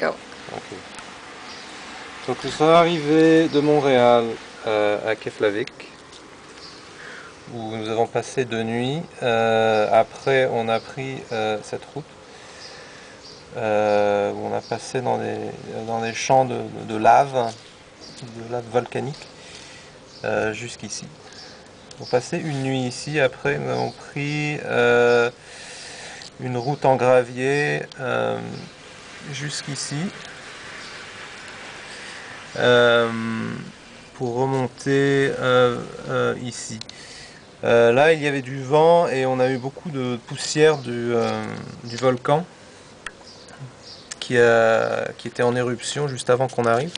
go. Ok. Donc nous sommes arrivés de Montréal à Keflavik, où nous avons passé 2 nuits. Après on a pris cette route, où on a passé dans des champs de lave volcanique, jusqu'ici. On a passé une nuit ici, après nous avons pris une route en gravier jusqu'ici, pour remonter ici. Là il y avait du vent et on a eu beaucoup de poussière du volcan qui était en éruption juste avant qu'on arrive.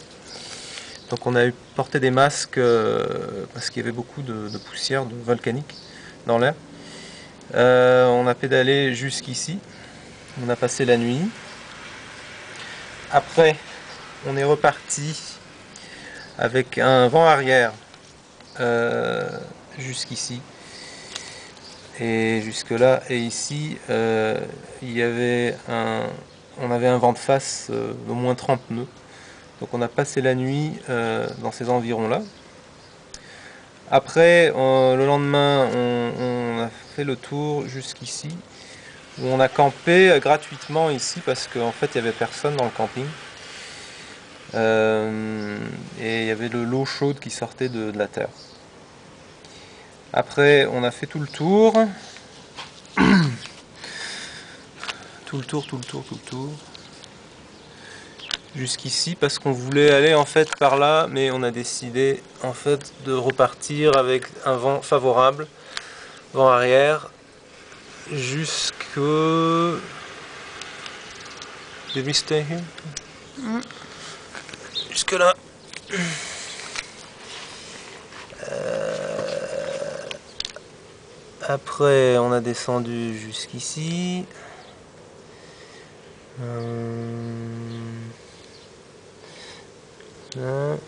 Donc on a porté des masques parce qu'il y avait beaucoup de poussière volcanique dans l'air. On a pédalé jusqu'ici, on a passé la nuit. Après on est reparti avec un vent arrière jusqu'ici et jusque là, et ici on avait un vent de face d'au moins 30 nœuds. Donc on a passé la nuit dans ces environs là. Après le lendemain on a fait le tour jusqu'ici, où on a campé gratuitement ici parce qu'en fait il n'y avait personne dans le camping. Et il y avait de l'eau chaude qui sortait de la terre. Après on a fait tout le tour, tout le tour jusqu'ici, parce qu'on voulait aller en fait par là, mais on a décidé en fait de repartir avec un vent favorable, vent arrière, jusque... Did we stay here? Jusque là. Après on a descendu jusqu'ici. Non.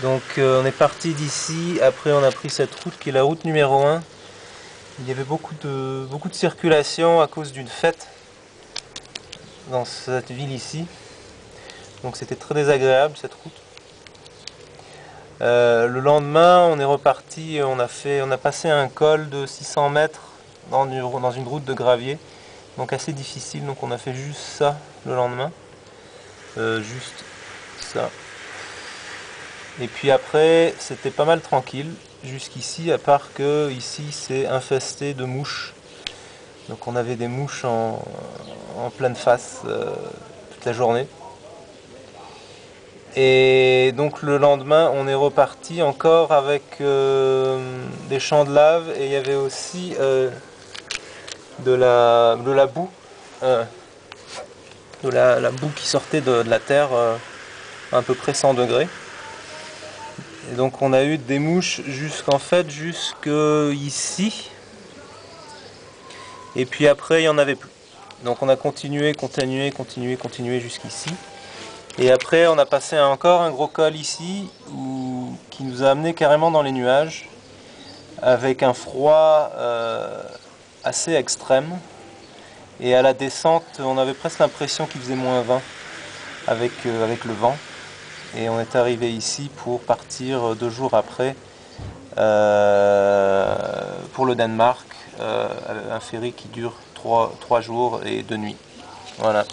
Donc on est parti d'ici, après on a pris cette route qui est la route numéro 1. Il y avait beaucoup de circulation à cause d'une fête dans cette ville ici. Donc c'était très désagréable cette route. Le lendemain on est reparti, on a passé un col de 600 mètres dans une route de gravier. Donc assez difficile, donc on a fait juste ça le lendemain. Juste ça. Et puis après c'était pas mal tranquille jusqu'ici, à part que ici c'est infesté de mouches. Donc on avait des mouches en pleine face toute la journée. Et donc le lendemain on est reparti encore avec des champs de lave, et il y avait aussi de la boue, la boue qui sortait de la terre à peu près 100 degrés. Et donc on a eu des mouches jusque ici. Et puis après il n'y en avait plus. Donc on a continué jusqu'ici. Et après on a passé encore un gros col ici, qui nous a amené carrément dans les nuages, avec un froid assez extrême. Et à la descente on avait presque l'impression qu'il faisait -20 avec le vent. Et on est arrivé ici pour partir 2 jours après pour le Danemark, un ferry qui dure 3 jours et 2 nuits. Voilà.